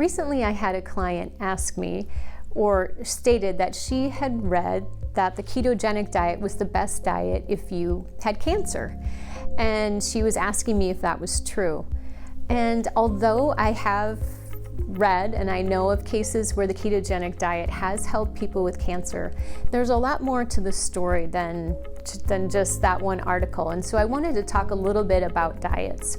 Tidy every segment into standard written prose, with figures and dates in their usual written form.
Recently, I had a client ask me or stated that she had read that the ketogenic diet was the best diet if you had cancer. And she was asking me if that was true. And although I have read and I know of cases where the ketogenic diet has helped people with cancer, there's a lot more to the story than just that one article. And so I wanted to talk a little bit about diets.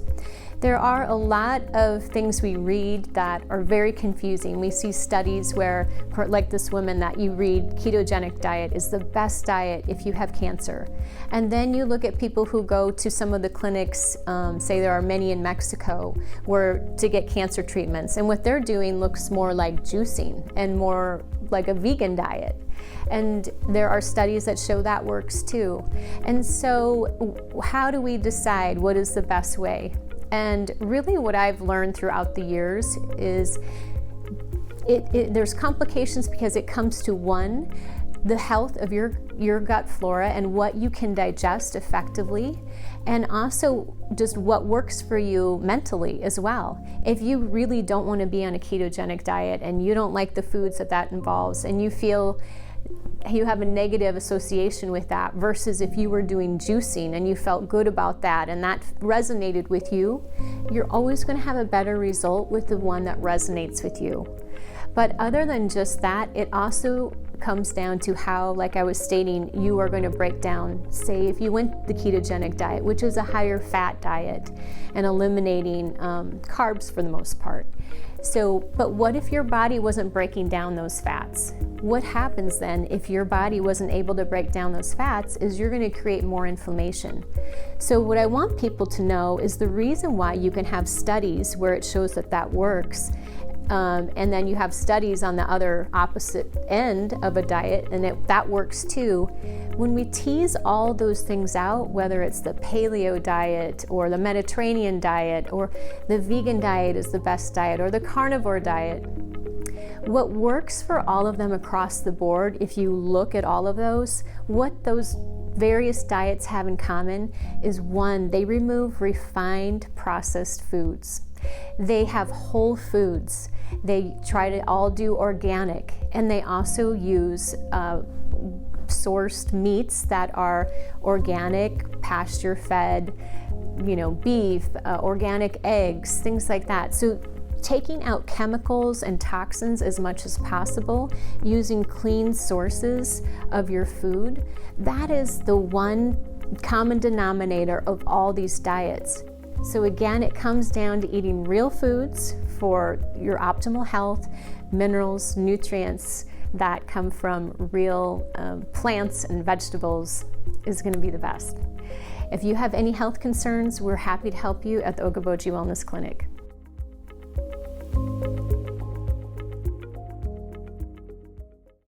There are a lot of things we read that are very confusing. We see studies where, like this woman that you read, ketogenic diet is the best diet if you have cancer. And then you look at people who go to some of the clinics, say there are many in Mexico, to get cancer treatments. And what they're doing looks more like juicing and more like a vegan diet. And there are studies that show that works too. And so how do we decide what is the best way? And really what I've learned throughout the years is there's complications because it comes to one, the health of your gut flora and what you can digest effectively, and also just what works for you mentally as well. If you really don't want to be on a ketogenic diet and you don't like the foods that involves, and you feel you have a negative association with that, versus if you were doing juicing and you felt good about that and that resonated with you, you're always going to have a better result with the one that resonates with you. But other than just that, it also comes down to how, like I was stating, you are going to break down, say if you went the ketogenic diet, which is a higher fat diet and eliminating carbs for the most part. But what if your body wasn't breaking down those fats? What happens then if your body wasn't able to break down those fats is you're going to create more inflammation. So what I want people to know is the reason why you can have studies where it shows that works, and then you have studies on the other opposite end of a diet and that works too. When we tease all those things out, whether it's the paleo diet or the Mediterranean diet or the vegan diet is the best diet or the carnivore diet, what works for all of them across the board, if you look at all of those, what those various diets have in common is one, they remove refined processed foods. They have whole foods. They try to all do organic, and they also use sourced meats that are organic, pasture-fed, beef, organic eggs, things like that. So taking out chemicals and toxins as much as possible, using clean sources of your food, that is the one common denominator of all these diets. So again, it comes down to eating real foods for your optimal health, minerals, nutrients that come from real plants and vegetables is going to be the best. If you have any health concerns, we're happy to help you at the Okoboji Wellness Clinic.